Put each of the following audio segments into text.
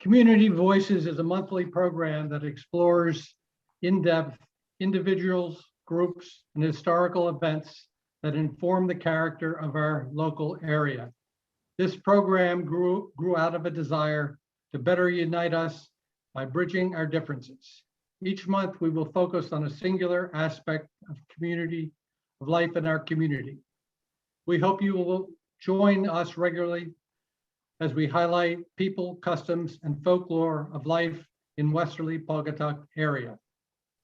Community Voices is a monthly program that explores in-depth individuals, groups, and historical events that inform the character of our local area. This program grew out of a desire to better unite us by bridging our differences. Each month, we will focus on a singular aspect of life in our community. We hope you will join us regularly as we highlight people, customs, and folklore of life in Westerly Pawcatuck area.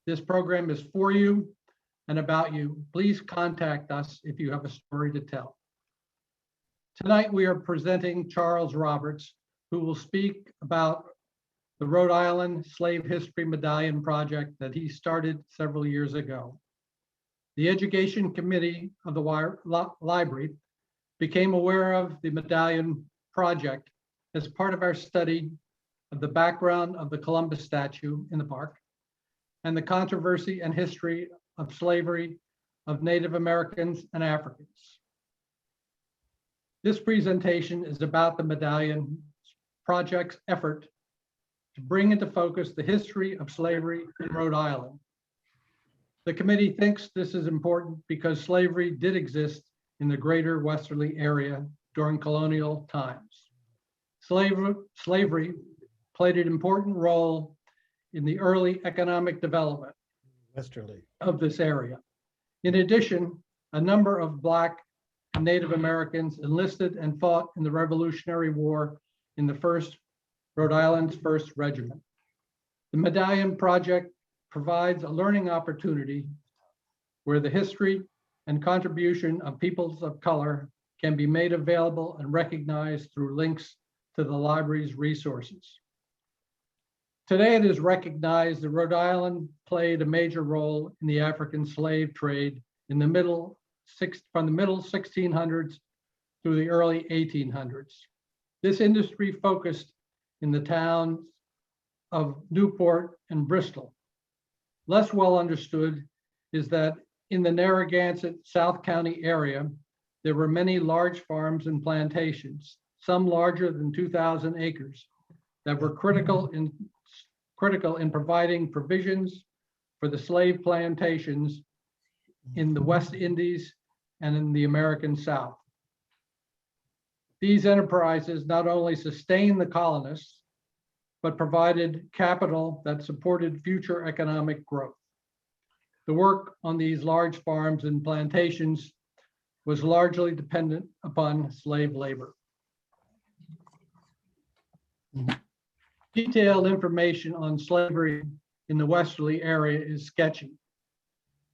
This program is for you and about you. Please contact us if you have a story to tell. Tonight, we are presenting Charles Roberts, who will speak about the Rhode Island Slave History Medallion project that he started several years ago. The Education Committee of the library became aware of the Medallion project as part of our study of the background of the Columbus statue in the park and the controversy and history of slavery of Native Americans and Africans. This presentation is about the Medallion project's effort to bring into focus the history of slavery in Rhode Island. The committee thinks this is important because slavery did exist in the greater Westerly area during colonial times. Slavery played an important role in the early economic development of this area. In addition, a number of Black and Native Americans enlisted and fought in the Revolutionary War in Rhode Island's 1st Regiment. The Medallion Project provides a learning opportunity where the history and contribution of peoples of color can be made available and recognized through links to the library's resources. Today, it is recognized that Rhode Island played a major role in the African slave trade from the middle 1600s through the early 1800s. This industry focused in the towns of Newport and Bristol. Less well understood is that in the Narragansett South County area, there were many large farms and plantations, some larger than 2,000 acres, that were critical in providing provisions for the slave plantations in the West Indies and in the American South. These enterprises not only sustained the colonists, but provided capital that supported future economic growth. The work on these large farms and plantations was largely dependent upon slave labor. Detailed information on slavery in the Westerly area is sketchy.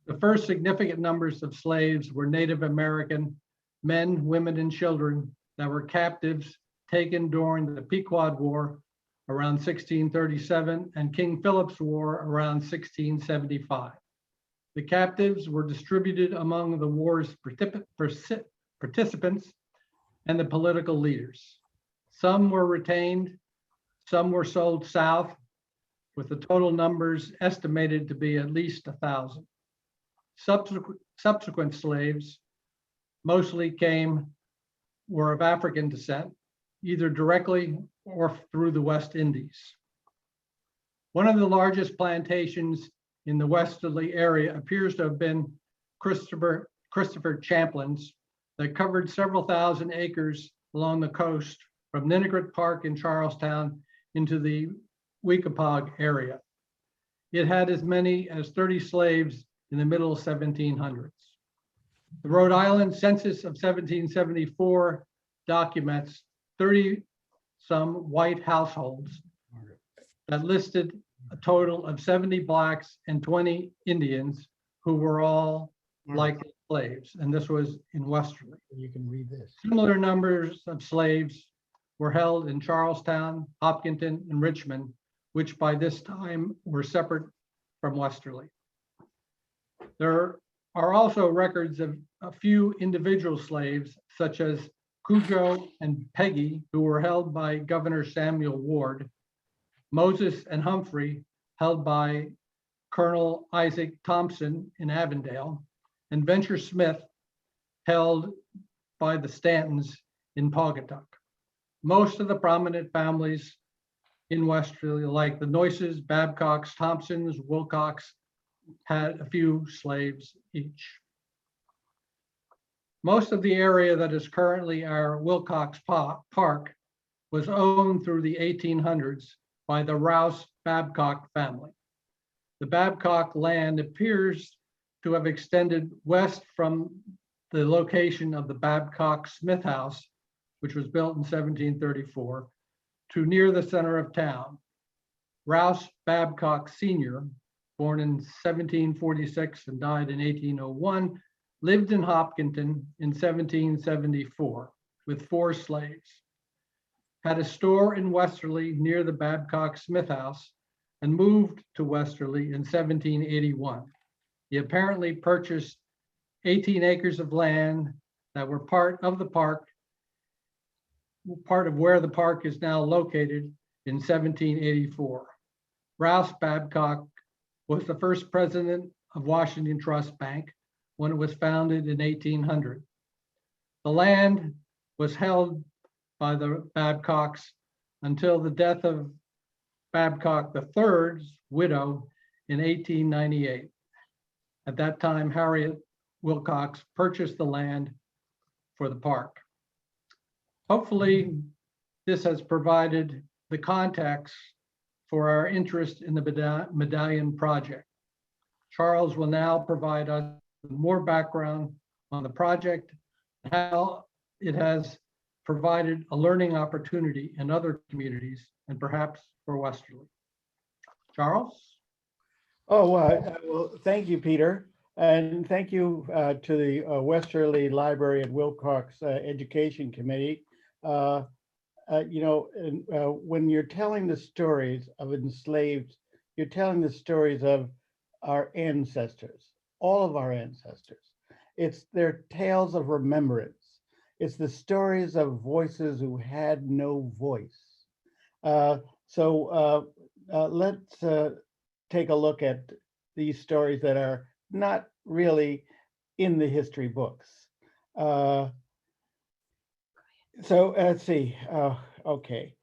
The first significant numbers of slaves were Native American men, women, and children that were captives taken during the Pequod War around 1637 and King Philip's War around 1675. The captives were distributed among the war's participants and the political leaders. Some were retained, some were sold south, with the total numbers estimated to be at least 1,000. Subsequent slaves mostly were of African descent, either directly or through the West Indies. One of the largest plantations in the Westerly area appears to have been Christopher Champlin's that covered several thousand acres along the coast from Ninigret Park in Charlestown into the Weekapaug area. It had as many as 30 slaves in the middle 1700s. The Rhode Island Census of 1774 documents 30-some white households that listed a total of 70 Blacks and 20 Indians who were all likely slaves, and this was in Westerly. You can read this. Similar numbers of slaves were held in Charlestown, Hopkinton, and Richmond, which by this time were separate from Westerly. There are also records of a few individual slaves, such as Cujo and Peggy, who were held by Governor Samuel Ward, Moses and Humphrey, held by Colonel Isaac Thompson in Avondale, and Venture Smith, held by the Stantons in Pawcatuck. Most of the prominent families in Westerly, like the Noyces, Babcocks, Thompsons, Wilcox, had a few slaves each. Most of the area that is currently our Wilcox Park was owned through the 1800s by the Rouse Babcock family. The Babcock land appears to have extended west from the location of the Babcock Smith House, which was built in 1734, to near the center of town. Rouse Babcock Sr., born in 1746 and died in 1801, lived in Hopkinton in 1774 with 4 slaves, had a store in Westerly near the Babcock Smith House, and moved to Westerly in 1781. He apparently purchased 18 acres of land that were part of the park, part of where the park is now located, in 1784. Rouse Babcock was the first president of Washington Trust Bank when it was founded in 1800. The land was held by the Babcocks until the death of Babcock III's widow in 1898. At that time, Harriet Wilcox purchased the land for the park. Hopefully, this has provided the context for our interest in the Medallion project. Charles will now provide us with more background on the project, and how it has provided a learning opportunity in other communities and perhaps for Westerly. Charles? Oh, well, thank you, Peter. And thank you to the Westerly Library and Wilcox Education Committee. When you're telling the stories of enslaved, you're telling the stories of our ancestors, all of our ancestors. It's their tales of remembrance. It's the stories of voices who had no voice. Let's take a look at these stories that are not really in the history books. Let's see. Okay.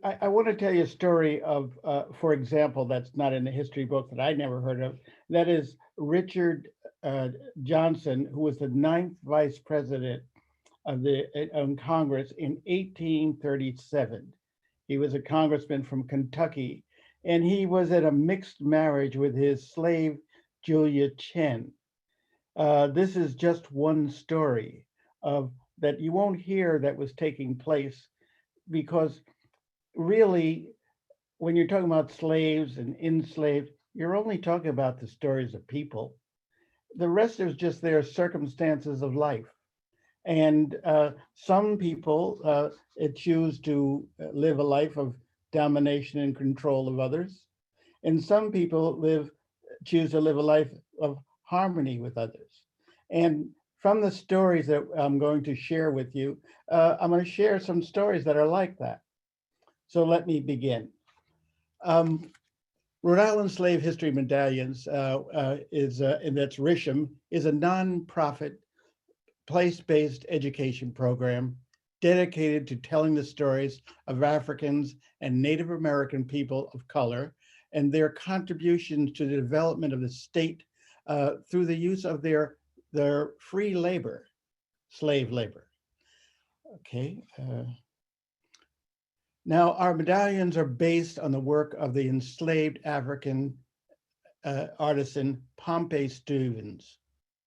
I want to tell you a story of, for example, that's not in the history book that I never heard of. That is Richard Johnson, who was the 9th vice president of Congress in 1837. He was a congressman from Kentucky, and he was at a mixed marriage with his slave, Julia Chen. This is just one story of that you won't hear that was taking place, because really, when you're talking about slaves and enslaved, you're only talking about the stories of people. The rest is just their circumstances of life. And some people choose to live a life of domination and control of others. And some people choose to live a life of harmony with others. And from the stories that I'm going to share with you, I'm going to share some stories that are like that. So let me begin. Rhode Island Slave History Medallions and that's RISHM, is a nonprofit place-based education program dedicated to telling the stories of Africans and Native American people of color and their contributions to the development of the state through the use of their free labor, slave labor. Okay. Now, our medallions are based on the work of the enslaved African artisan Pompey Stevens,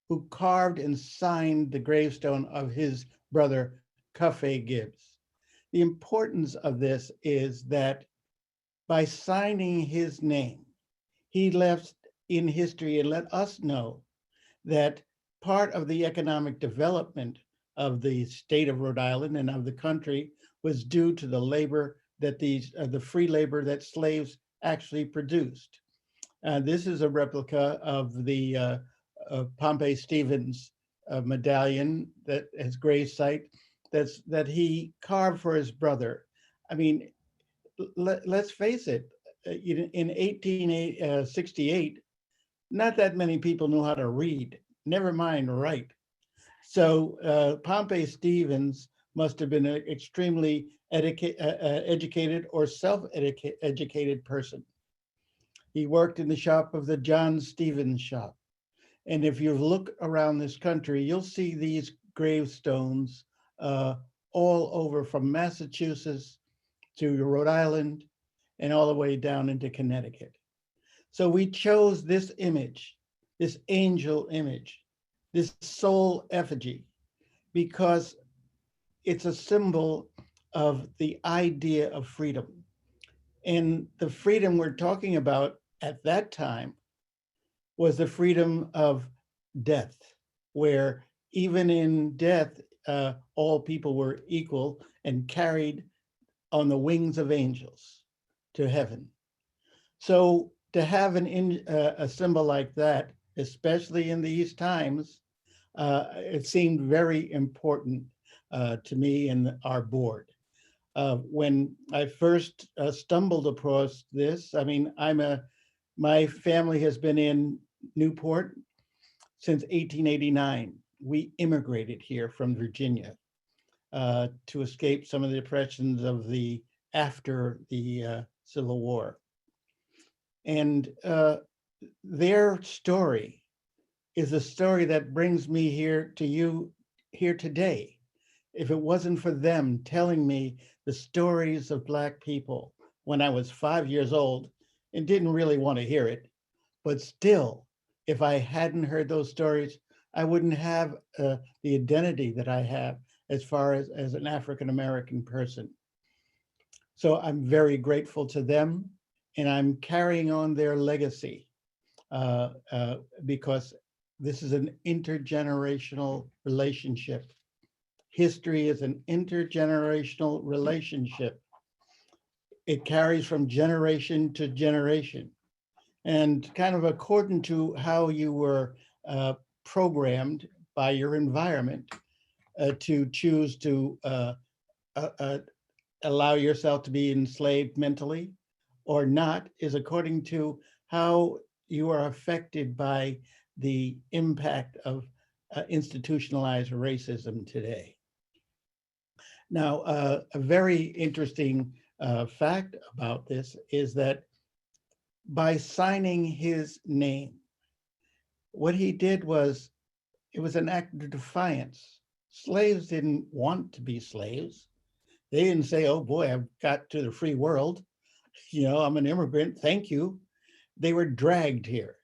who carved and signed the gravestone of his brother, Cuffay Gibbs. The importance of this is that by signing his name, he left in history and let us know that part of the economic development of the state of Rhode Island and of the country was due to the labor that the free labor that slaves actually produced. This is a replica of the Pompey Stevens medallion that his grave site that he carved for his brother. I mean, let's face it, in 1868, not that many people knew how to read, never mind write. So Pompey Stevens must have been extremely educated or self-educated person. He worked in the shop of the John Stevens shop. And if you look around this country, you'll see these gravestones all over from Massachusetts to Rhode Island and all the way down into Connecticut. So we chose this image, this angel image, this soul effigy, because it's a symbol of the idea of freedom. And the freedom we're talking about at that time was the freedom of death, where even in death, all people were equal and carried on the wings of angels to heaven. So to have a symbol like that, especially in these times, it seemed very important to me and our board. When I first stumbled across this, I mean, my family has been in Newport since 1889. We immigrated here from Virginia to escape some of the oppressions of after the Civil War. And their story is a story that brings me here to you here today. If it wasn't for them telling me the stories of Black people when I was 5 years old and didn't really want to hear it, but still, if I hadn't heard those stories, I wouldn't have the identity that I have as far as an African-American person. So I'm very grateful to them, and I'm carrying on their legacy because this is an intergenerational relationship. History is an intergenerational relationship. It carries from generation to generation. And kind of according to how you were programmed by your environment to choose to allow yourself to be enslaved mentally or not is according to how you are affected by the impact of institutionalized racism today. Now, a very interesting fact about this is that by signing his name, what he did was, it was an act of defiance. Slaves didn't want to be slaves. They didn't say, oh boy, I've got to the free world. You know, I'm an immigrant, thank you. They were dragged here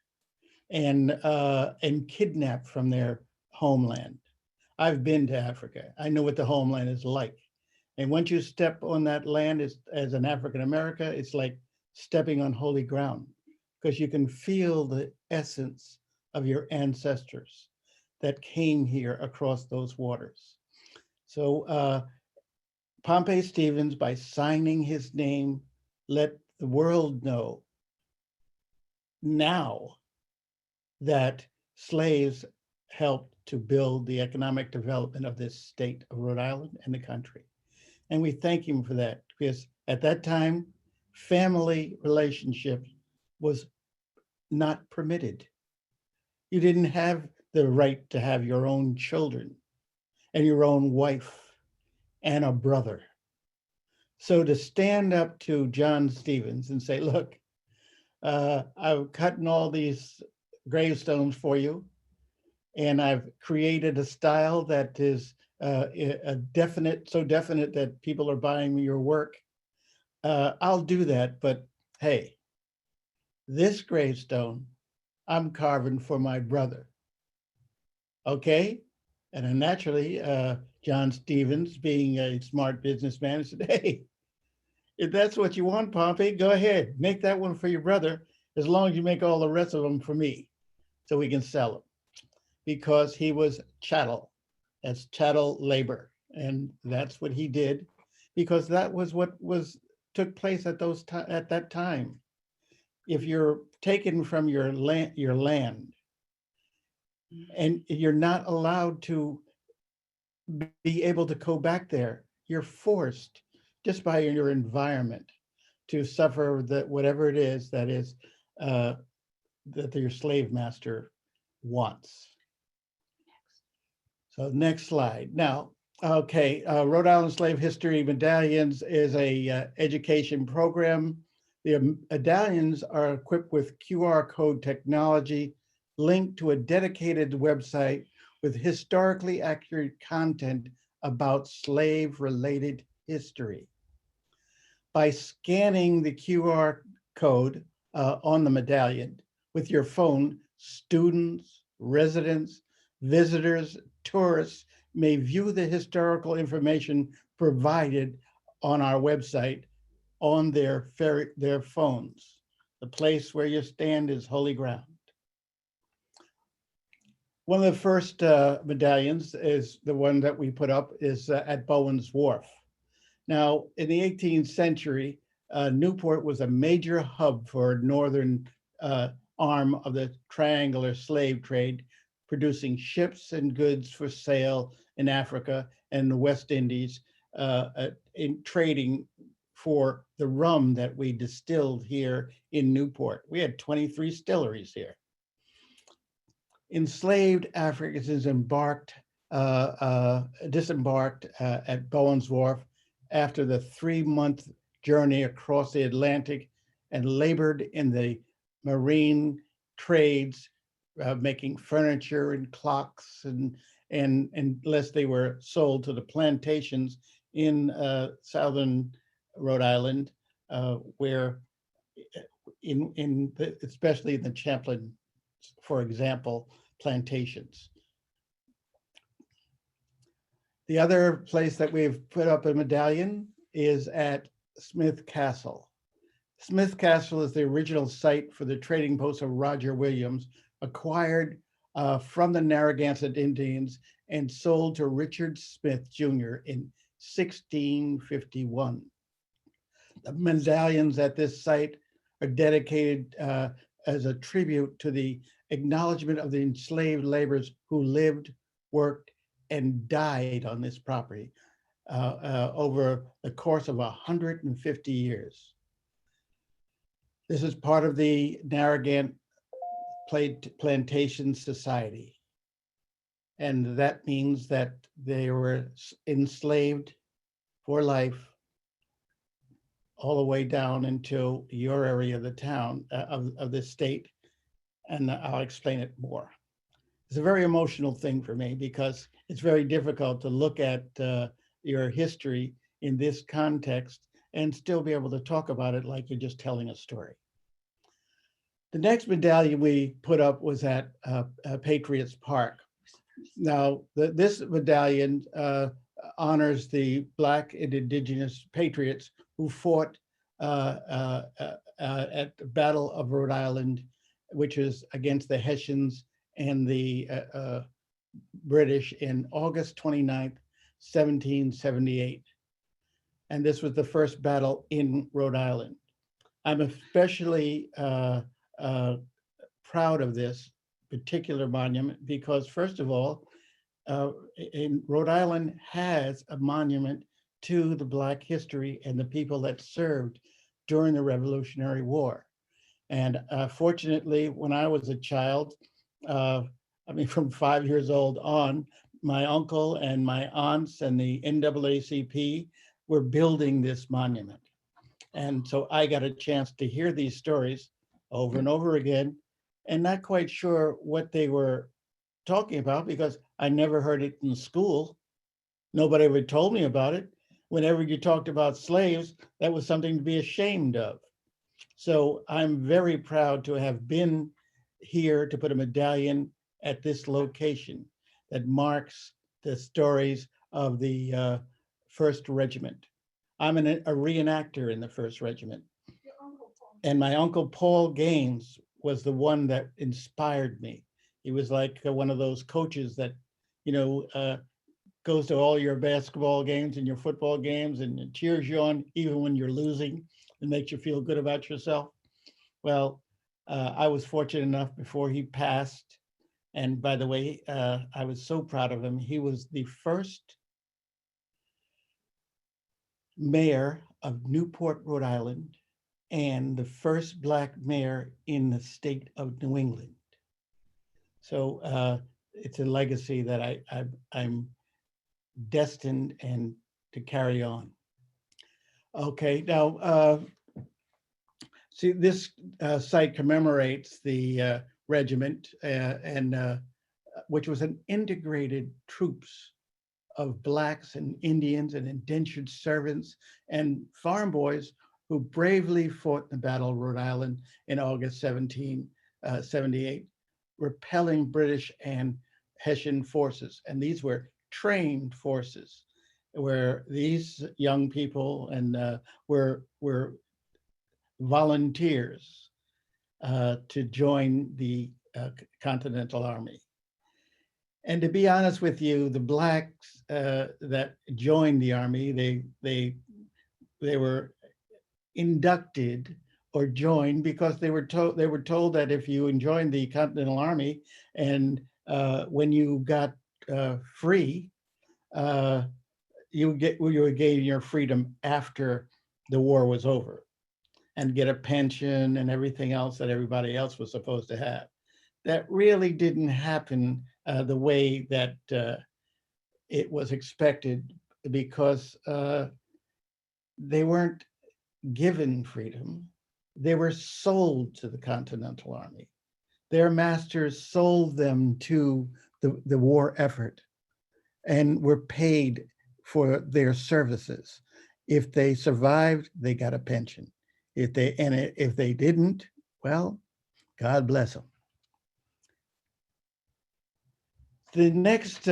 and kidnapped from their homeland. I've been to Africa. I know what the homeland is like. And once you step on that land as an African American, it's like stepping on holy ground, because you can feel the essence of your ancestors that came here across those waters. So Pompey Stevens, by signing his name, let the world know now that slaves helped to build the economic development of this state of Rhode Island and the country. And we thank him for that, because at that time, family relationship was not permitted. You didn't have the right to have your own children and your own wife and a brother. So to stand up to John Stevens and say, look, I've cut all these gravestones for you, and I've created a style that is so definite that people are buying your work. I'll do that, but hey, this gravestone I'm carving for my brother. Okay? And then naturally, John Stevens, being a smart businessman, said, hey, if that's what you want, Pompey, go ahead, make that one for your brother, as long as you make all the rest of them for me, so we can sell them. Because he was chattel, that's chattel labor. And that's what he did, because that was what took place at that time. If you're taken from your land, and you're not allowed to be able to go back there, you're forced just by your environment to suffer whatever it is that your slave master wants. So next slide. Now, Okay, Rhode Island Slave History Medallions is a education program. The medallions are equipped with QR code technology linked to a dedicated website with historically accurate content about slave-related history. By scanning the QR code on the medallion with your phone, students, residents, visitors, tourists may view the historical information provided on our website on their phones. The place where you stand is holy ground. One of the first medallions is the one that we put up is at Bowen's Wharf. Now, in the 18th century, Newport was a major hub for northern arm of the triangular slave trade, producing ships and goods for sale in Africa and the West Indies, in trading for the rum that we distilled here in Newport. We had 23 distilleries here. Enslaved Africans disembarked at Bowen's Wharf after the 3-month journey across the Atlantic and labored in the marine trades, making furniture and clocks, and unless they were sold to the plantations in southern Rhode Island, where especially in the Champlain, for example, plantations. The other place that we've put up a medallion is at Smith Castle. Smith Castle is the original site for the trading post of Roger Williams, acquired from the Narragansett Indians and sold to Richard Smith Jr. in 1651. The medallions at this site are dedicated as a tribute to the acknowledgement of the enslaved laborers who lived, worked, and died on this property over the course of 150 years. This is part of the Narragansett Plantation Society. And that means that they were enslaved for life all the way down into your area of the town, of the state. And I'll explain it more. It's a very emotional thing for me because it's very difficult to look at your history in this context and still be able to talk about it like you're just telling a story. The next medallion we put up was at Patriots Park. Now, this medallion honors the Black and Indigenous patriots who fought at the Battle of Rhode Island, which is against the Hessians and the British in August 29th, 1778. And this was the first battle in Rhode Island. I'm especially proud of this particular monument because, first of all, in Rhode Island has a monument to the Black history and the people that served during the Revolutionary War. And fortunately, when I was a child, from 5 years old on, my uncle and my aunts and the NAACP were building this monument. And so I got a chance to hear these stories over and over again, and not quite sure what they were talking about because I never heard it in school. Nobody ever told me about it. Whenever you talked about slaves, that was something to be ashamed of. So I'm very proud to have been here to put a medallion at this location that marks the stories of the First Regiment. I'm a reenactor in the First Regiment. And my uncle Paul Gaines was the one that inspired me. He was like one of those coaches that, goes to all your basketball games and your football games and cheers you on even when you're losing and makes you feel good about yourself. Well, I was fortunate enough before he passed. And by the way, I was so proud of him. He was the first mayor of Newport, Rhode Island, and the first Black mayor in the state of New England. So it's a legacy that I'm destined and to carry on. Okay, now, see, this site commemorates the regiment which was an integrated troops of Blacks and Indians and indentured servants and farm boys who bravely fought in the Battle of Rhode Island in August 1778, repelling British and Hessian forces. And these were trained forces where these young people and were volunteers to join the Continental Army. And to be honest with you, the Blacks that joined the Army, they were inducted or joined because they were told that if you joined the Continental Army and when you got free, you would gain your freedom after the war was over and get a pension and everything else that everybody else was supposed to have. That really didn't happen the way that it was expected, because they weren't given freedom. They were sold to the Continental Army. Their masters sold them to the war effort and were paid for their services. If they survived, they got a pension. If they didn't, well, God bless them. The next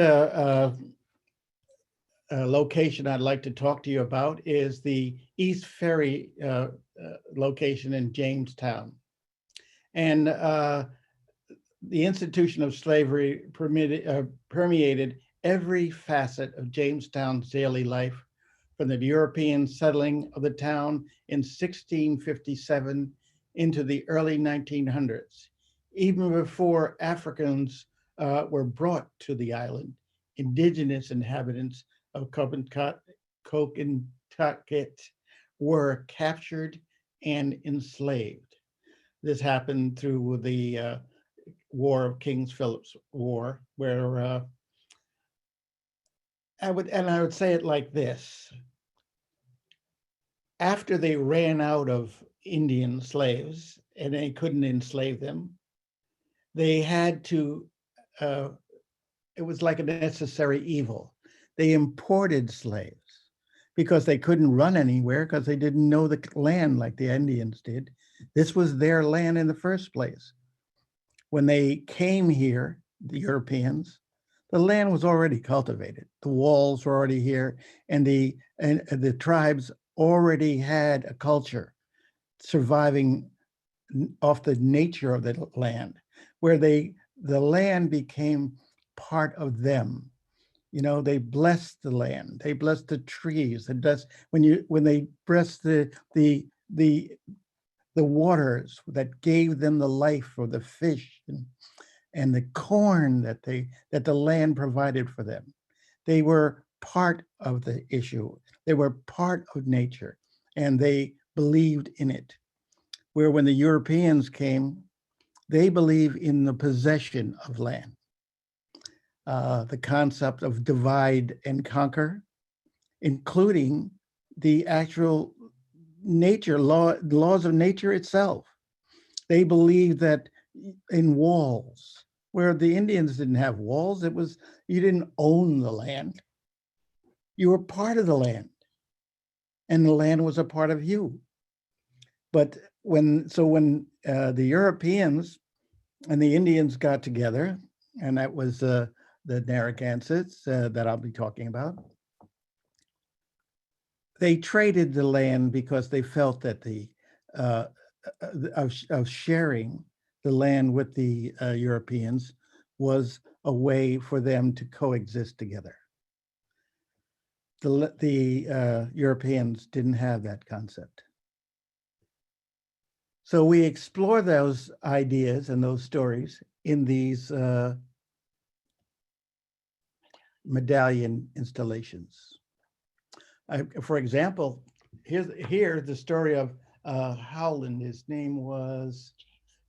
location I'd like to talk to you about is the East Ferry location in Jamestown. And the institution of slavery permeated every facet of Jamestown's daily life, from the European settling of the town in 1657 into the early 1900s. Even before Africans were brought to the island, indigenous inhabitants of Copenhagen were captured and enslaved. This happened through the War of King Philip's War, where I would say it like this: after they ran out of Indian slaves and they couldn't enslave them, they had to. It was like a necessary evil. They imported slaves because they couldn't run anywhere because they didn't know the land like the Indians did. This was their land in the first place. When they came here, the Europeans, the land was already cultivated. The walls were already here, and the tribes already had a culture surviving off the nature of the land, where the land became part of them. You know, they blessed the land, they blessed the trees, they blessed when they blessed the waters that gave them the life, or the fish and the corn that the land provided for them. They were part of the issue. They were part of nature, and they believed in it. Where when the Europeans came, they believe in the possession of land. The concept of divide and conquer, including the actual laws of nature itself. They believed that in walls, where the Indians didn't have walls, you didn't own the land. You were part of the land, and the land was a part of you. But when the Europeans and the Indians got together, and that was the Narragansetts that I'll be talking about, they traded the land because they felt that of sharing the land with the Europeans was a way for them to coexist together. The Europeans didn't have that concept. So we explore those ideas and those stories in these medallion installations. For example, here's the story of Holland. His name was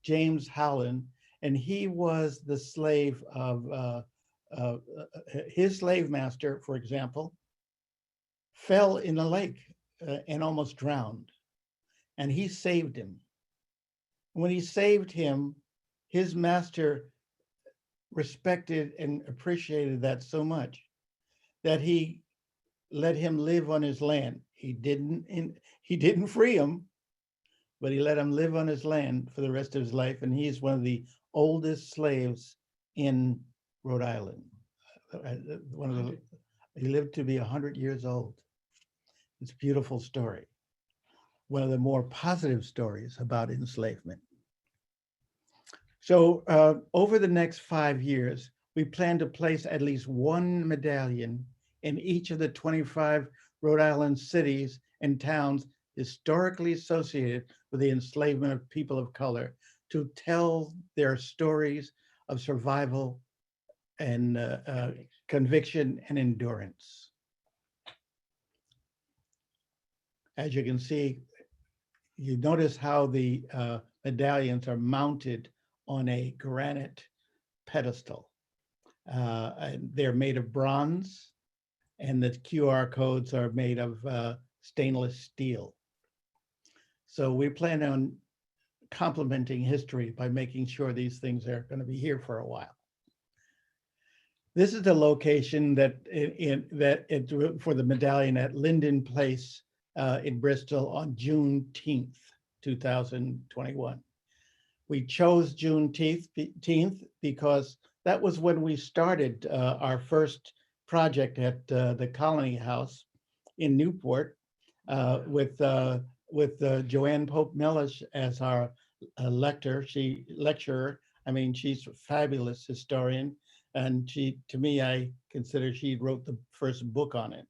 James Holland, and he was the slave of his slave master, for example, fell in a lake and almost drowned, and he saved him. When he saved him, his master respected and appreciated that so much that he let him live on his land. He didn't free him, but he let him live on his land for the rest of his life. And he's one of the oldest slaves in Rhode Island. He lived to be 100 years old. It's a beautiful story. One of the more positive stories about enslavement. So over the next 5 years, we plan to place at least one medallion in each of the 25 Rhode Island cities and towns historically associated with the enslavement of people of color, to tell their stories of survival and conviction and endurance. As you can see, you notice how the medallions are mounted on a granite pedestal. They're made of bronze, and the QR codes are made of stainless steel. So we plan on complementing history by making sure these things are going to be here for a while. This is the location for the medallion at Linden Place in Bristol on Juneteenth, 2021. We chose Juneteenth because that was when we started our first project at the Colony House in Newport with Joanne Pope Mellish as our lecturer. I mean, she's a fabulous historian, and to me, I consider she wrote the first book on it.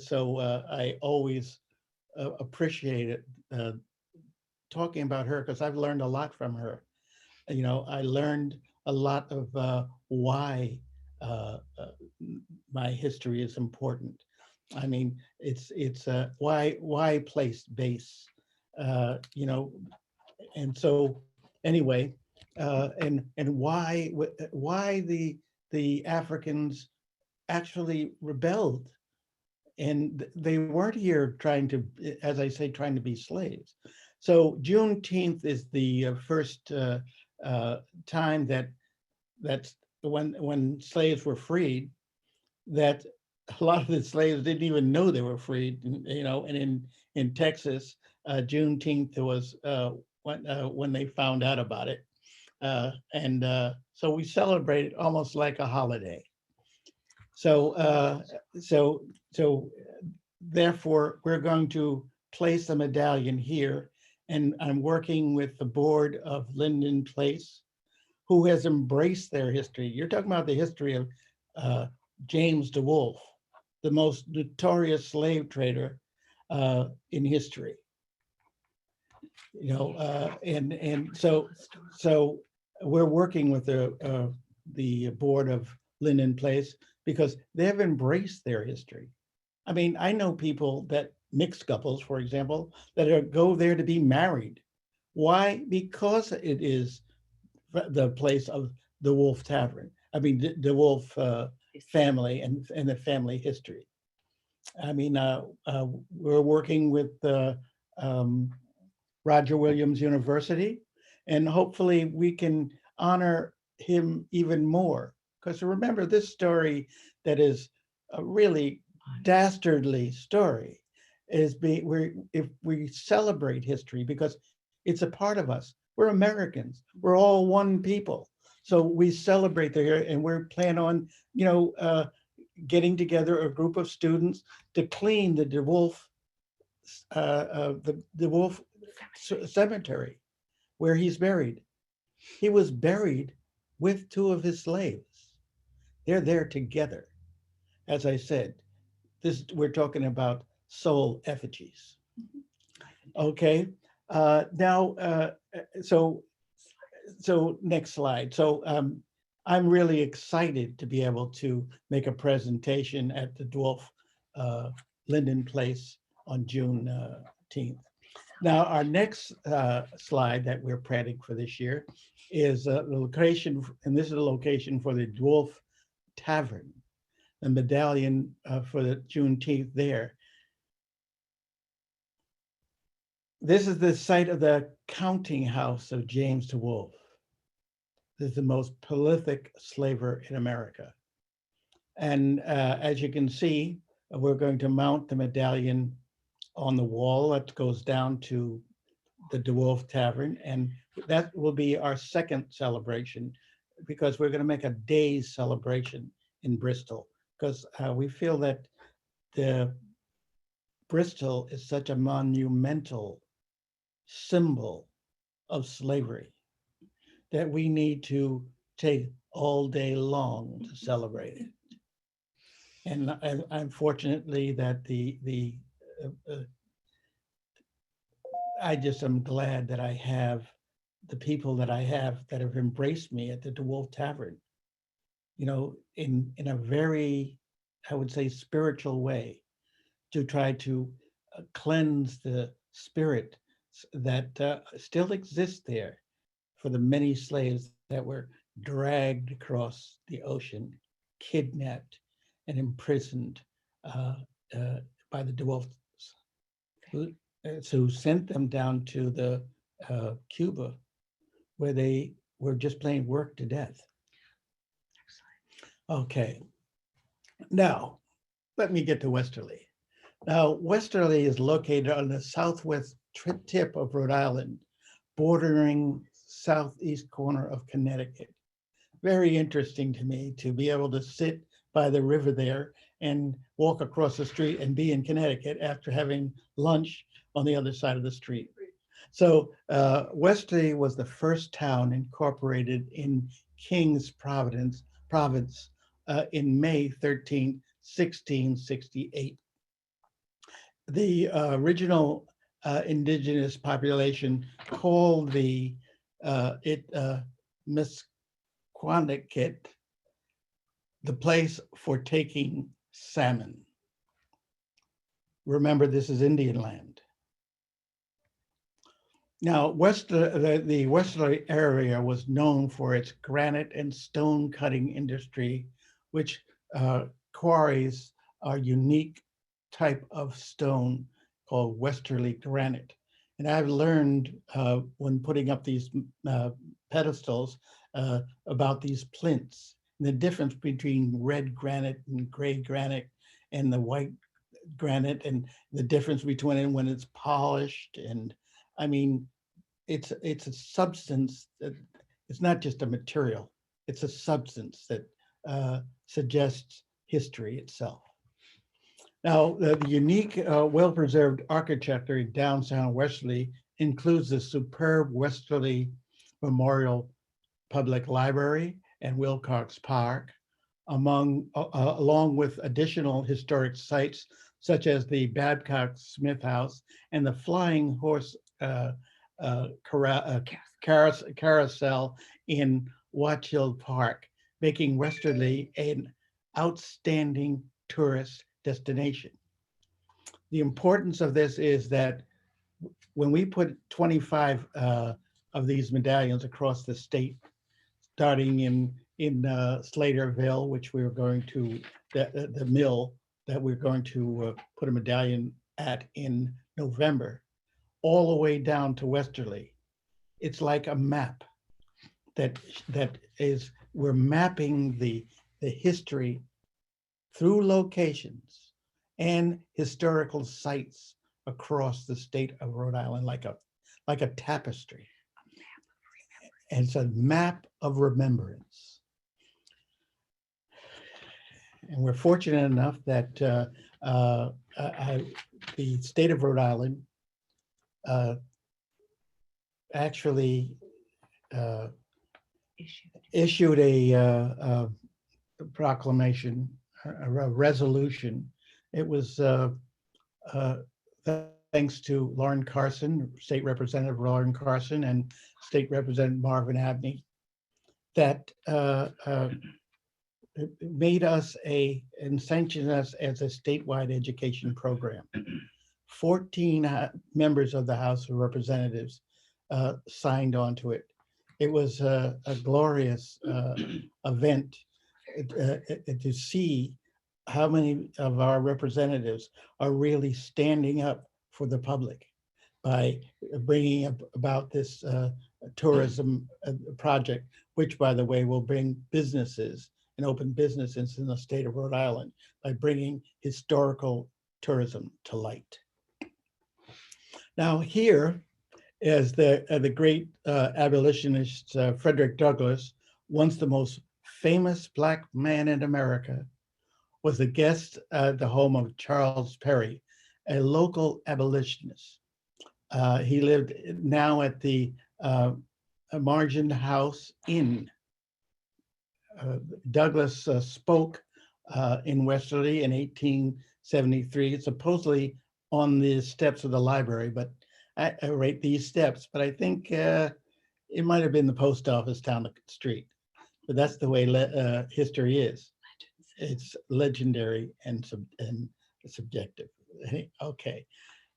So I always appreciate it talking about her, because I've learned a lot from her. You know, I learned a lot of why my history is important. I mean, it's why place base, you know, and so anyway, and why the Africans actually rebelled, and they weren't here trying to, as I say, trying to be slaves. So Juneteenth is the first time that's when slaves were freed, that a lot of the slaves didn't even know they were freed, you know. And in Texas, Juneteenth was when they found out about it, and so we celebrate it almost like a holiday. So therefore, we're going to place a medallion here, and I'm working with the board of Linden Place, who has embraced their history. You're talking about the history of James DeWolf, the most notorious slave trader in history. You know, and so we're working with the board of Linden Place because they have embraced their history. I mean, I know people that, mixed couples, for example, that go there to be married. Why? Because it is the place of the Wolf Tavern. I mean, the Wolf family and the family history. I mean, we're working with Roger Williams University, and hopefully we can honor him even more. Because remember, this story that is a really dastardly story is if we celebrate history, because it's a part of us. We're Americans. We're all one people. So we celebrate there, and we're planning on, you know, getting together a group of students to clean the DeWolf cemetery where he's buried. He was buried with two of his slaves. They're there together. As I said, we're talking about soul effigies. Okay. Now, so next slide. So I'm really excited to be able to make a presentation at the DeWolf Linden Place on Juneteenth. Now, our next slide that we're planning for this year is the location, and this is the location for the DeWolf Tavern, the Medallion for the Juneteenth there. This is the site of the counting house of James the Wolf. This is the most prolific slaver in America. And as you can see, we're going to mount the medallion on the wall that goes down to the DeWolf Tavern. And that will be our second celebration, because we're going to make a day's celebration in Bristol, because we feel that the Bristol is such a monumental symbol of slavery that we need to take all day long to celebrate it. And I'm fortunately that I just am glad that I have the people that I have that have embraced me at the DeWolf Tavern, you know, in a very, I would say, spiritual way, to try to cleanse the spirit that still exists there for the many slaves that were dragged across the ocean, kidnapped and imprisoned by the DeWolfs, who sent them down to the Cuba, where they were just plain worked to death. Okay, now let me get to Westerly. Now, Westerly is located on the southwest tip of Rhode Island, bordering southeast corner of Connecticut. Very interesting to me to be able to sit by the river there and walk across the street and be in Connecticut after having lunch on the other side of the street. So Westerly was the first town incorporated in King's Province in May 13, 1668. The original indigenous population called it Misquanicut, the place for taking salmon. Remember, this is Indian land. Now, the Westerly area was known for its granite and stone cutting industry, which quarries a unique type of stone called Westerly granite. And I've learned when putting up these pedestals about these plinths, and the difference between red granite and gray granite and the white granite, and the difference between it when it's polished. And I mean, it's a substance that it's not just a material, it's a substance that suggests history itself. Now, the unique, well-preserved architecture in downtown Westerly includes the superb Westerly Memorial Public Library and Wilcox Park, along with additional historic sites such as the Babcock Smith House and the Flying Horse Carousel in Watch Hill Park, making Westerly an outstanding tourist destination. The importance of this is that when we put 25 of these medallions across the state, starting in Slaterville, which we were going to, the mill that we're going to put a medallion at in November, all the way down to Westerly. It's like a map that is, we're mapping the history through locations and historical sites across the state of Rhode Island, like a tapestry. And it's a map of remembrance. And we're fortunate enough that the state of Rhode Island actually issued a proclamation, a resolution. It was thanks to Lauren Carson, State Representative Lauren Carson, and State Representative Marvin Abney, that made us and sanctioned us as a statewide education program. 14 members of the House of Representatives signed on to it. It was a glorious event to see how many of our representatives are really standing up for the public by bringing up about this tourism project, which, by the way, will bring businesses and open businesses in the state of Rhode Island by bringing historical tourism to light. Now here is the great abolitionist Frederick Douglass, once the most famous Black man in America, was a guest at the home of Charles Perry, a local abolitionist. He lived now at the Margin House Inn. Douglass spoke in Westerly in 1873, supposedly on the steps of the library, but I rate these steps, but I think it might have been the post office down the street. But that's the way history is. It's legendary and subjective. Okay.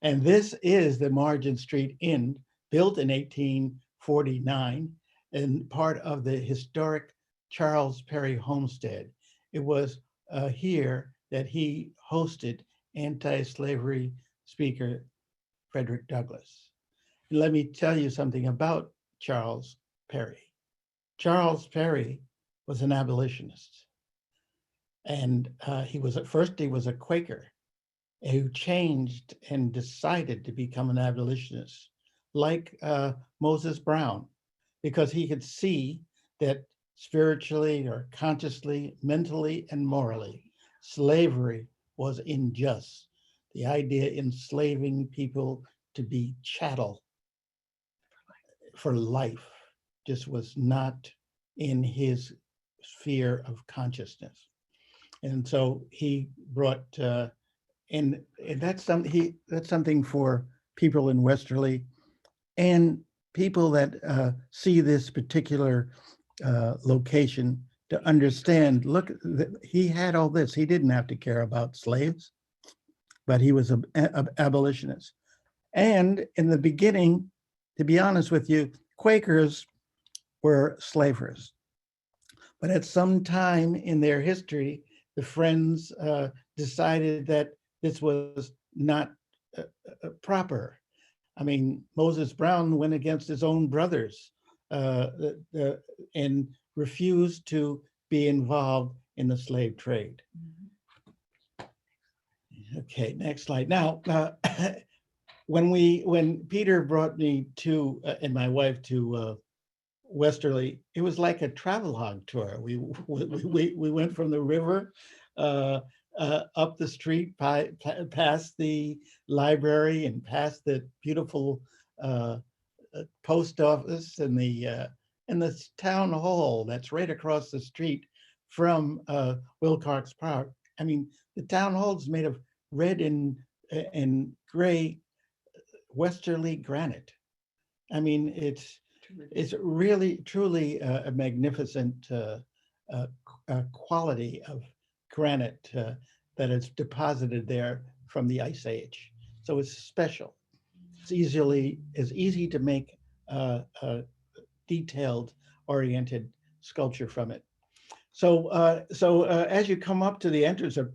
And this is the Margin Street Inn, built in 1849 and part of the historic Charles Perry homestead. It was here that he hosted anti-slavery speaker Frederick Douglass. And let me tell you something about Charles Perry. Charles Perry was an abolitionist. And he was a Quaker who changed and decided to become an abolitionist, like Moses Brown, because he could see that spiritually or consciously, mentally and morally, slavery was unjust. The idea enslaving people to be chattel for life just was not in his sphere of consciousness. And so he brought, and that's something for people in Westerly and people that see this particular location to understand, look, he had all this. He didn't have to care about slaves, but he was an abolitionist. And in the beginning, to be honest with you, Quakers were slavers. But at some time in their history, the Friends decided that this was not proper. I mean, Moses Brown went against his own brothers and refused to be involved in the slave trade. Okay, next slide. Now, when Peter brought me to and my wife to Westerly, it was like a travel hog tour. We went from the river up the street, past the library, and past the beautiful post office and the town hall that's right across the street from Wilcox Park. I mean, the town hall is made of red and gray Westerly granite. I mean, it's really truly a magnificent quality of granite that is deposited there from the Ice Age. So it's special. It's easy to make detailed oriented sculpture from it. So as you come up to the entrance of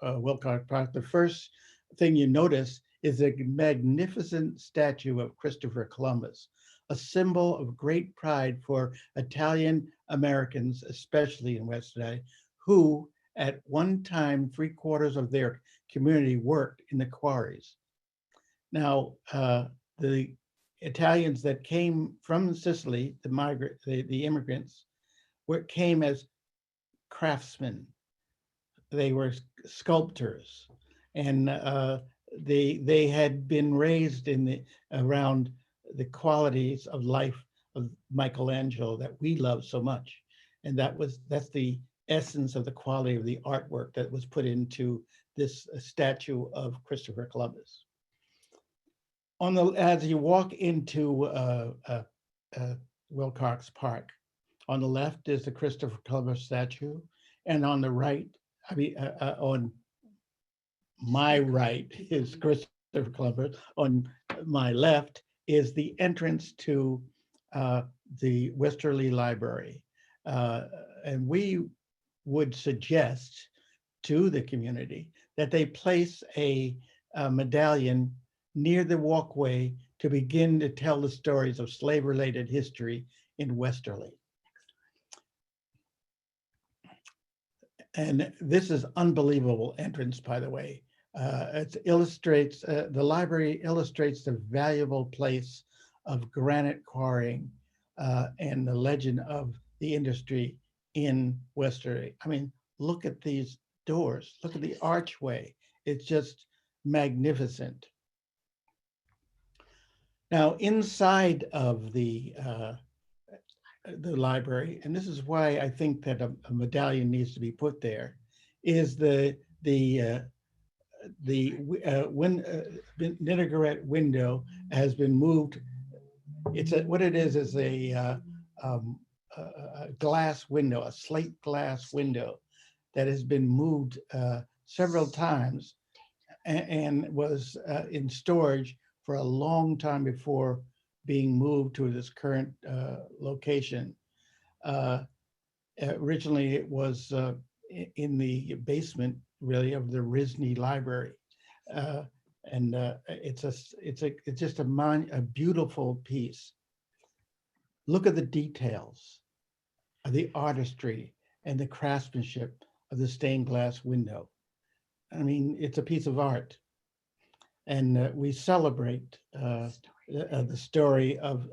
Wilcox Park, the first thing you notice is a magnificent statue of Christopher Columbus, a symbol of great pride for Italian Americans, especially in West Side, who at one time 3/4 of their community worked in the quarries. Now, the Italians that came from Sicily, the immigrants, came as craftsmen. They were sculptors, and they had been raised around the qualities of life of Michelangelo that we love so much, and that's the essence of the quality of the artwork that was put into this statue of Christopher Columbus. As you walk into Wilcox Park, on the left is the Christopher Columbus statue, and on the right, on my right is Christopher Columbus. On my left is the entrance to the Westerly Library. And we would suggest to the community that they place a medallion near the walkway to begin to tell the stories of slave-related history in Westerly. And this is unbelievable entrance, by the way. It illustrates, the library illustrates the valuable place of granite quarrying and the legend of the industry in Westerly. I mean, look at these doors, look at the archway. It's just magnificent. Now, inside of the library, and this is why I think that a medallion needs to be put there, is the vinaigrette window has been moved. It's what it is a glass window, a slate glass window that has been moved several times and was in storage for a long time before being moved to this current location. Originally, it was in the basement, really, of the Risney Library, and it's just a beautiful piece. Look at the details of the artistry and the craftsmanship of the stained glass window. I mean, it's a piece of art, and we celebrate the story of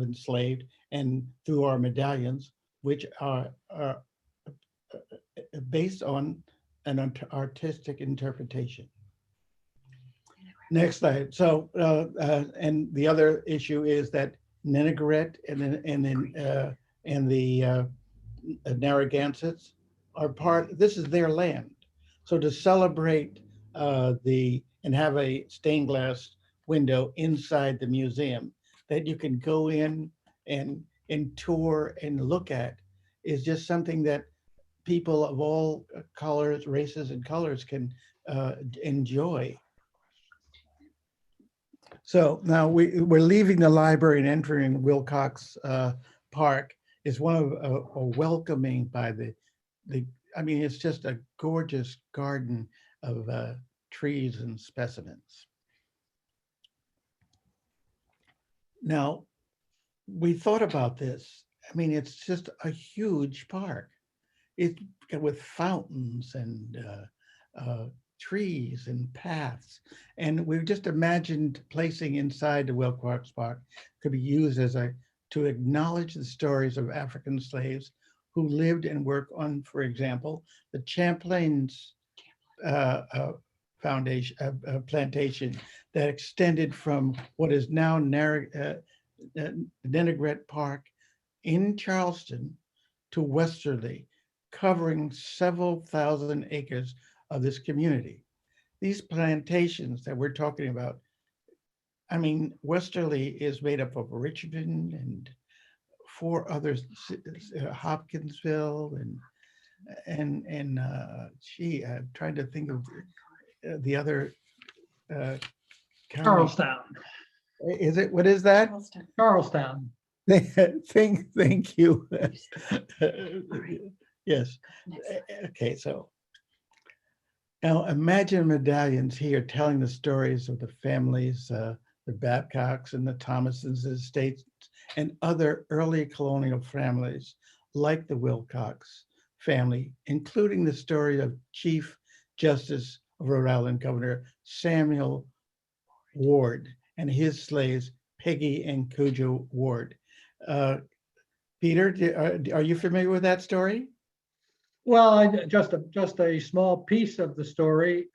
enslaved, and through our medallions, which are based on an artistic interpretation. Next slide. So, and the other issue is that Ninigret and the Narragansetts are part. This is their land. So to celebrate and have a stained glass window inside the museum that you can go in and tour and look at is just something that people of all colors, races, and colors can enjoy. So now we're leaving the library and entering Wilcox Park. Is one of a welcoming by the. I mean, it's just a gorgeous garden of trees and specimens. Now, we thought about this. I mean, it's just a huge park. It's with fountains and trees and paths. And we've just imagined placing inside the Wilcox Park could be used as to acknowledge the stories of African slaves who lived and worked on, for example, the Champlain's plantation that extended from what is now Ninigret Park in Charleston to Westerly, covering several thousand acres of this community. These plantations that we're talking about, I mean, Westerly is made up of Richmond and 4 others, Hopkinsville and gee, I'm trying to think of the other county. Charlestown. Is it? What is that? Charlestown. Thank you. Yes. Okay, so now imagine medallions here telling the stories of the families, the Babcocks and the Thomasons estates and other early colonial families like the Wilcox family, including the story of Chief Justice of Rhode Island Governor Samuel Ward and his slaves, Peggy and Cujo Ward. Peter, are you familiar with that story? Well, just a small piece of the story.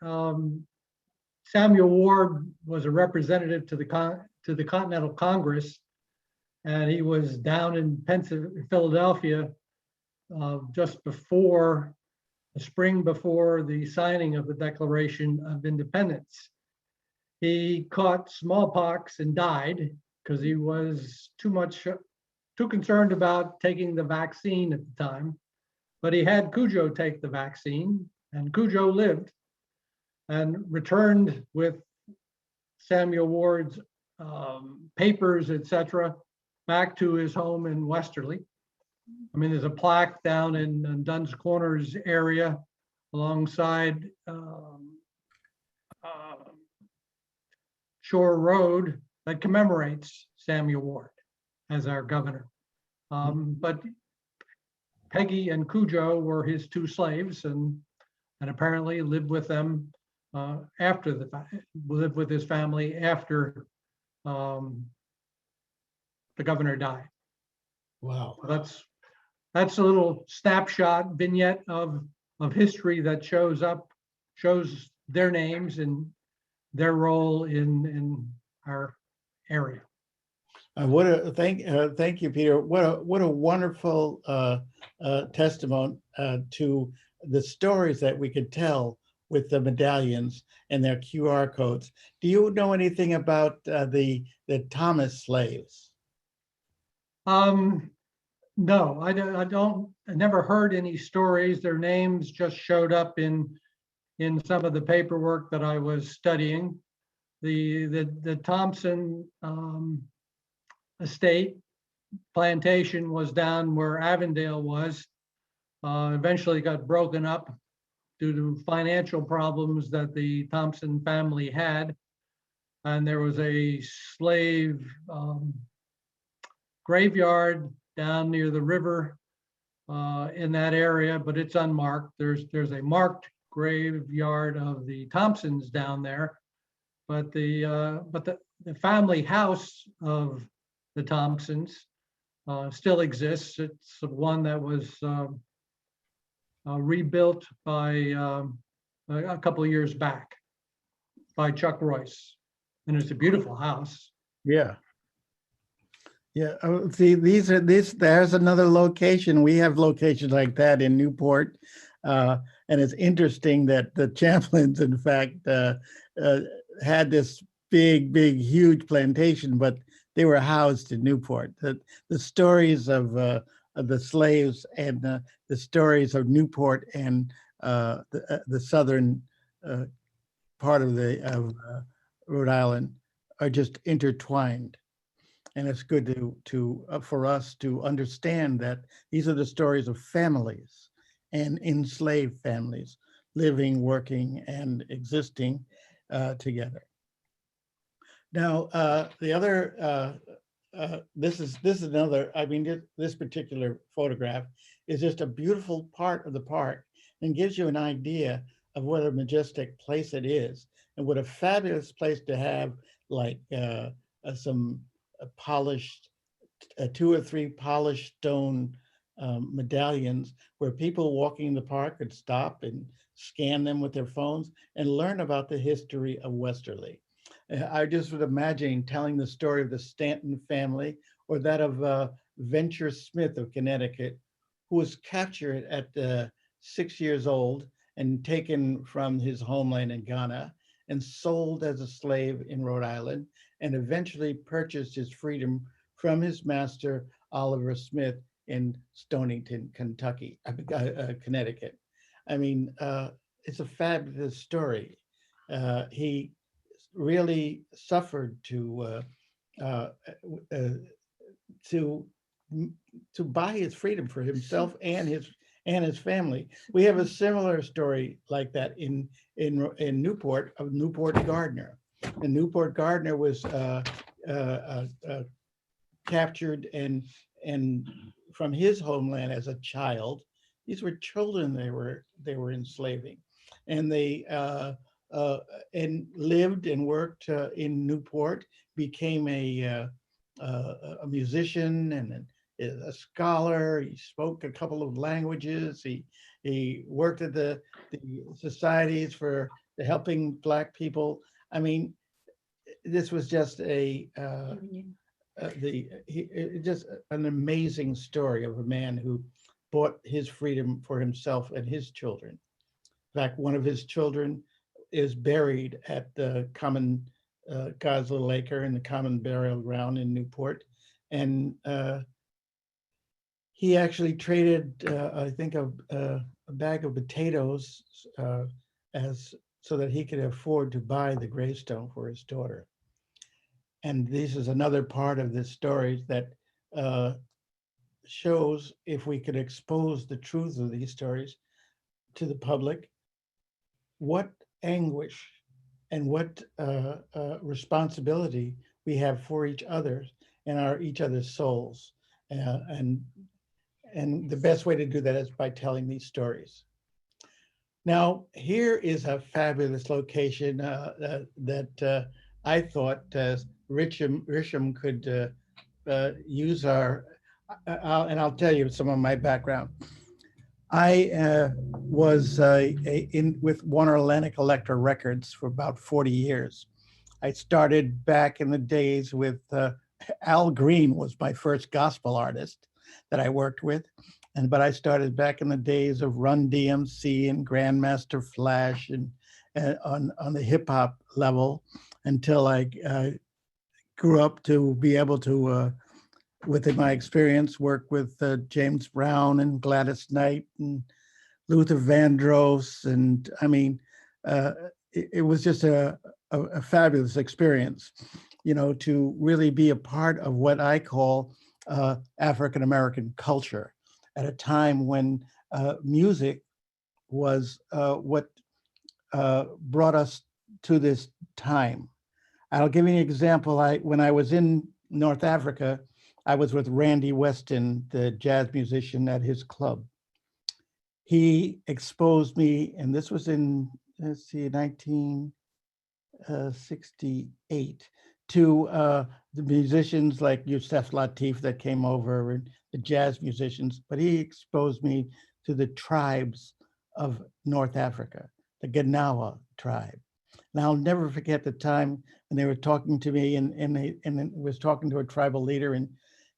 Samuel Ward was a representative to the Continental Congress, and he was down in Philadelphia just before the spring before the signing of the Declaration of Independence. He caught smallpox and died because he was too concerned about taking the vaccine at the time. But he had Cujo take the vaccine, and Cujo lived and returned with Samuel Ward's papers, etc., back to his home in Westerly. I mean, there's a plaque down in Dunn's Corners area alongside Shore Road that commemorates Samuel Ward as our governor. But Peggy and Cujo were his two slaves, and apparently lived with them lived with his family after the governor died. Wow. That's a little snapshot vignette of history that shows their names and their role in our area. Thank you, Peter. What a wonderful testimony to the stories that we could tell with the medallions and their QR codes. Do you know anything about the Thomas slaves? No, I don't. I never heard any stories. Their names just showed up in some of the paperwork that I was studying. The Thompson estate plantation was down where Avondale was. Eventually got broken up due to financial problems that the Thompson family had. And there was a slave graveyard down near the river in that area, but it's unmarked. There's a marked graveyard of the Thompsons down there, but the family house of the Thompsons still exists. It's one that was rebuilt by a couple of years back by Chuck Royce, and it's a beautiful house. Yeah. Yeah. Oh, see, there's another location. We have locations like that in Newport. And it's interesting that the Champlins, in fact, had this big, huge plantation, but they were housed in Newport. The stories of the slaves and the stories of Newport and the southern part of Rhode Island are just intertwined. And it's good for us to understand that these are the stories of families and enslaved families living, working, and existing together. Now, the other, this is another, I mean, this particular photograph is just a beautiful part of the park and gives you an idea of what a majestic place it is and what a fabulous place to have like some polished, 2 or 3 polished stone medallions where people walking in the park could stop and scan them with their phones and learn about the history of Westerly. I just was imagining telling the story of the Stanton family or that of Venture Smith of Connecticut, who was captured at 6 years old and taken from his homeland in Ghana and sold as a slave in Rhode Island, and eventually purchased his freedom from his master, Oliver Smith, in Stonington, Connecticut. I mean, it's a fabulous story. He really suffered to buy his freedom for himself and his family. We have a similar story like that in Newport, of Newport Gardner. And Newport Gardner was captured and from his homeland as a child. These were children they were enslaving, and they and lived and worked in Newport. Became a musician and a scholar. He spoke a couple of languages. He worked at the societies for helping Black people. I mean, this was just just an amazing story of a man who bought his freedom for himself and his children. In fact, one of his children is buried at the common God's Little Acre in the common burial ground in Newport, and he actually traded, I think, a bag of potatoes so that he could afford to buy the gravestone for his daughter. And this is another part of this story that shows, if we could expose the truth of these stories to the public, what anguish and what responsibility we have for each other and our each other's souls. And the best way to do that is by telling these stories. Now, here is a fabulous location that I thought Risham could use and I'll tell you some of my background. I was in with Warner Atlantic Electra Records for about 40 years. I started back in the days with Al Green was my first gospel artist that I worked with. But I started back in the days of Run DMC and Grandmaster Flash and on the hip hop level until I grew up to be able to, within my experience, work with James Brown and Gladys Knight and Luther Vandross. And I mean, it was just a fabulous experience, you know, to really be a part of what I call African-American culture at a time when music was what brought us to this time. I'll give you an example. When I was in North Africa, I was with Randy Weston, the jazz musician, at his club. He exposed me, and this was in, let's see, 1968, to the musicians like Yusef Lateef that came over and the jazz musicians, but he exposed me to the tribes of North Africa, the Ganawa tribe. And I'll never forget the time when they were talking to me and was talking to a tribal leader, and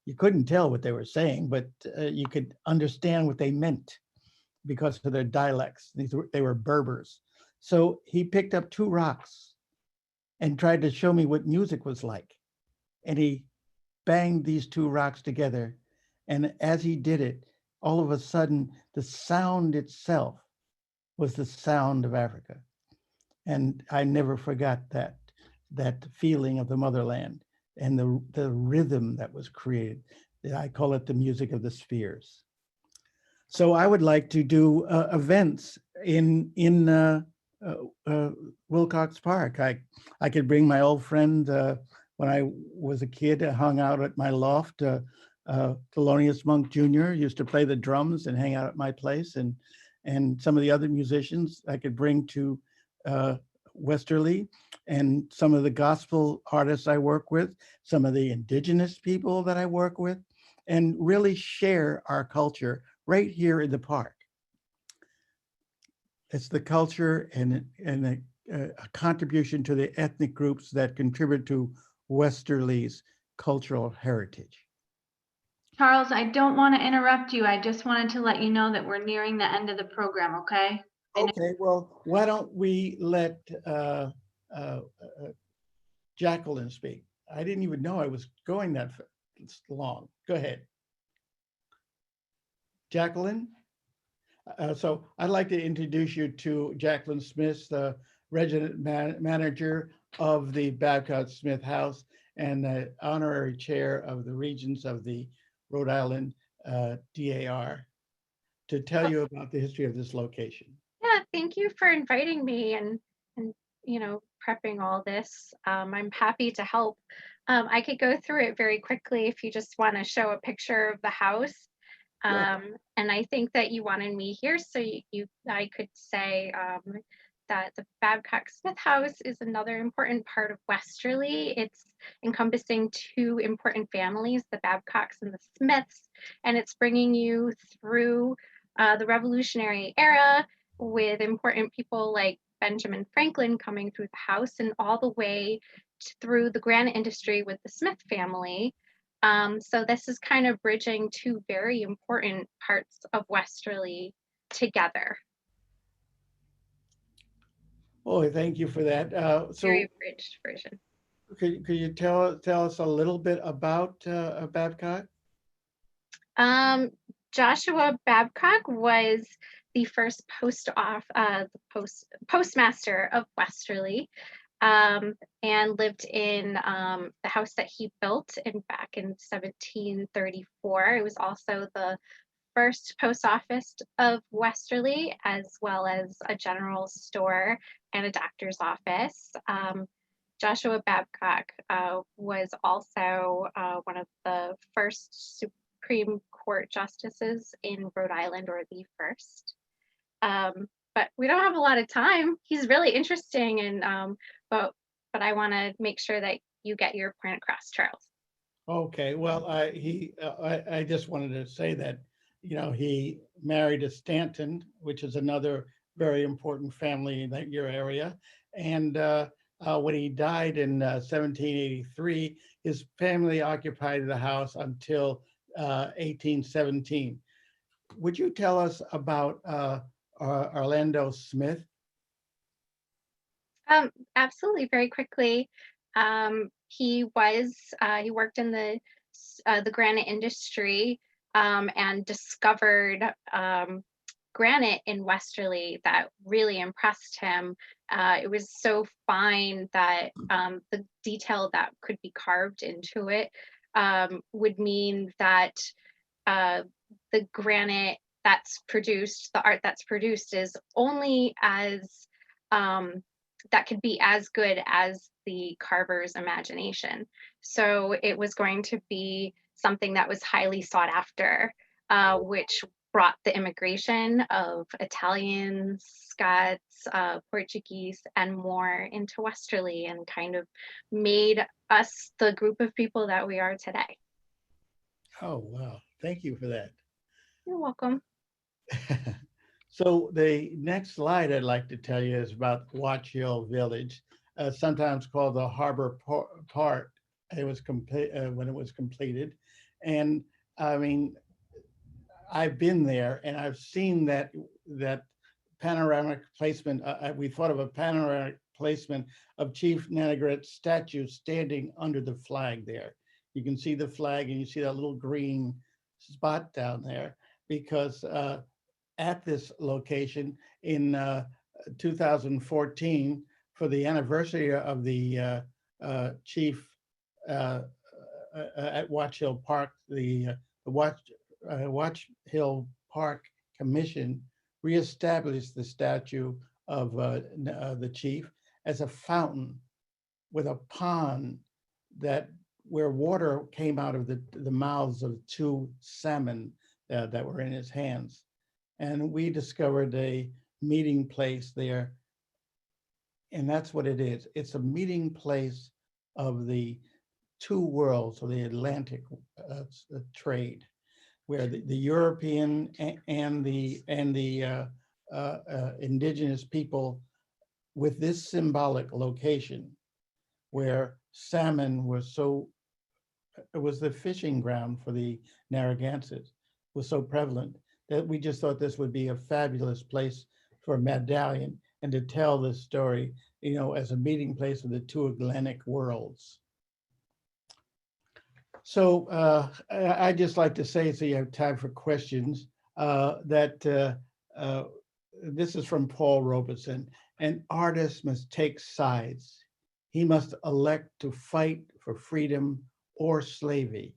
you couldn't tell what they were saying, but you could understand what they meant because of their dialects. They were Berbers. So he picked up 2 rocks and tried to show me what music was like. And he banged these 2 rocks together. And as he did it, all of a sudden, the sound itself was the sound of Africa. And I never forgot that feeling of the motherland and the rhythm that was created. I call it the music of the spheres. So I would like to do events in Wilcox Park. I could bring my old friend when I was a kid, I hung out at my loft. Thelonious Monk Jr. used to play the drums and hang out at my place, and some of the other musicians I could bring to Westerly, and some of the gospel artists I work with, some of the indigenous people that I work with, and really share our culture right here in the park. It's the culture and a contribution to the ethnic groups that contribute to Westerly's cultural heritage. Charles, I don't want to interrupt you. I just wanted to let you know that we're nearing the end of the program, okay? Okay, well, why don't we let Jacqueline speak? I didn't even know I was going that long. Go ahead. Jacqueline? So I'd like to introduce you to Jacqueline Smith, the resident manager of the Babcock Smith House and the honorary chair of the Regents of the Rhode Island DAR, to tell you about the history of this location. Yeah, thank you for inviting me and you know, prepping all this. I'm happy to help. I could go through it very quickly if you just want to show a picture of the house. And I think that you wanted me here, so I could say that the Babcock Smith House is another important part of Westerly. It's encompassing 2 important families, the Babcocks and the Smiths, and it's bringing you through the Revolutionary era with important people like Benjamin Franklin coming through the house, and all the way through the granite industry with the Smith family. So this is kind of bridging 2 very important parts of Westerly together. Oh, thank you for that. So Very abridged version. could you tell us a little bit about Babcock? Joshua Babcock was the first postmaster of Westerly. and lived in the house that he built back in 1734. It was also the first post office of Westerly, as well as a general store and a doctor's office. Joshua Babcock was also one of the first Supreme Court justices in Rhode Island, or the first. But we don't have a lot of time. He's really interesting, and but I want to make sure that you get your point across, Charles. Okay, well, I just wanted to say that, you know, he married a Stanton, which is another very important family in your area. And when he died in 1783, his family occupied the house until 1817. Would you tell us about Orlando Smith? Absolutely, very quickly. He worked in the granite industry and discovered granite in Westerly that really impressed him. It was so fine that the detail that could be carved into it would mean that the granite that's produced, the art that's produced, is only as that could be as good as the carver's imagination. So it was going to be something that was highly sought after, which brought the immigration of Italians, Scots, Portuguese, and more into Westerly, and kind of made us the group of people that we are today. Oh, wow. Thank you for that. You're welcome. So the next slide I'd like to tell you is about Watch Hill Village, sometimes called the Harbor Park. It was complete when it was completed. And I mean, I've been there and I've seen that panoramic placement. We thought of a panoramic placement of Chief Nanegret's statue standing under the flag there. You can see the flag and you see that little green spot down there, because at this location in 2014, for the anniversary of the chief at Watch Hill Park, the Watch Hill Park Commission reestablished the statue of the chief as a fountain with a pond where water came out of the mouths of two salmon that were in his hands. And we discovered a meeting place there. And that's what it is. It's a meeting place of the two worlds, of the Atlantic trade, where the European and the indigenous people, with this symbolic location where salmon was it was the fishing ground for the Narragansetts, was so prevalent, that we just thought this would be a fabulous place for a medallion and to tell this story, you know, as a meeting place of the two Atlantic worlds. So I just like to say, so you have time for questions, that this is from Paul Robeson. An artist must take sides. He must elect to fight for freedom or slavery.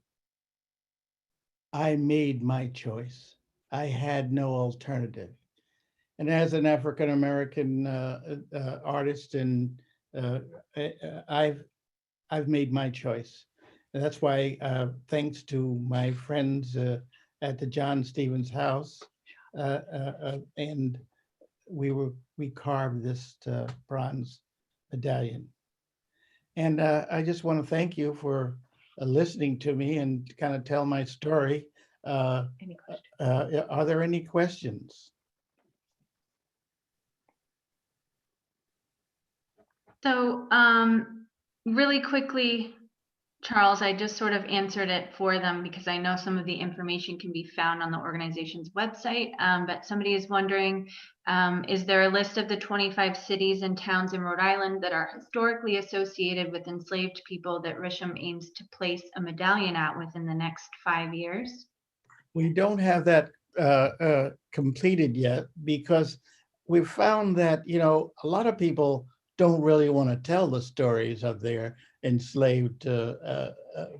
I made my choice. I had no alternative. And as an African-American artist, and I've made my choice. And that's why, thanks to my friends at the John Stevens House, and we carved this bronze medallion. And I just want to thank you for listening to me and kind of tell my story. Are there any questions? So really quickly, Charles, I just sort of answered it for them because I know some of the information can be found on the organization's website, but somebody is wondering, is there a list of the 25 cities and towns in Rhode Island that are historically associated with enslaved people that Risham aims to place a medallion at within the next 5 years? We don't have that completed yet, because we've found that, you know, a lot of people don't really want to tell the stories of their enslaved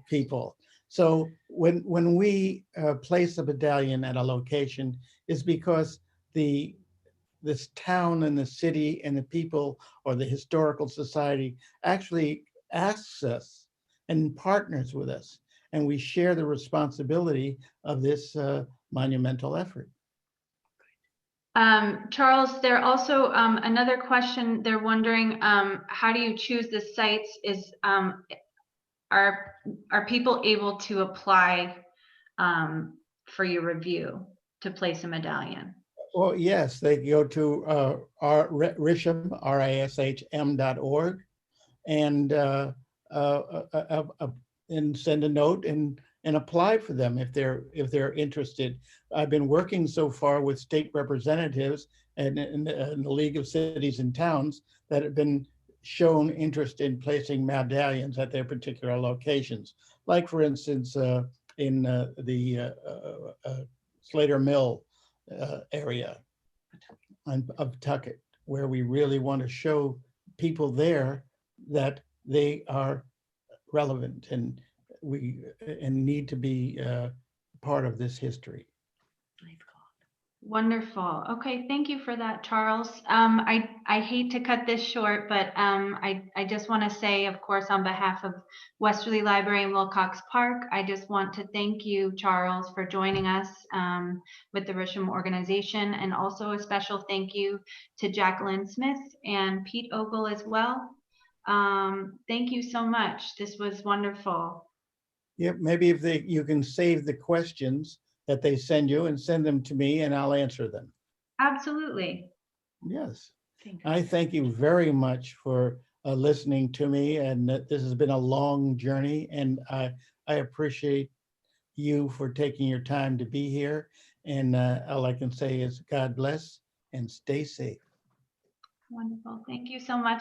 people. So when we place a medallion at a location, is because this town and the city and the people or the historical society actually asks us and partners with us, and we share the responsibility of this monumental effort. Charles, there also another question. They're wondering, how do you choose the sites? Are people able to apply for your review to place a medallion? Well, yes, they go to RISHM, RISHM.org, and send a note and apply for them if they're interested. I've been working so far with state representatives and the League of Cities and Towns that have been shown interest in placing medallions at their particular locations. Like, for instance, in the Slater Mill area of Tucket, where we really want to show people there that they are relevant and need to be part of this history. Wonderful. Okay, thank you for that, Charles. I hate to cut this short, but I just want to say, of course, on behalf of Westerly Library and Wilcox Park, I just want to thank you, Charles, for joining us with the Risham organization, and also a special thank you to Jacqueline Smith and Pete Ogle as well. Thank you so much. This was wonderful. Yep, maybe if you can save the questions that they send you and send them to me, and I'll answer them. Absolutely. Yes. I thank you very much for listening to me, and this has been a long journey, and I appreciate you for taking your time to be here. And all I can say is God bless and stay safe. Wonderful. Thank you so much.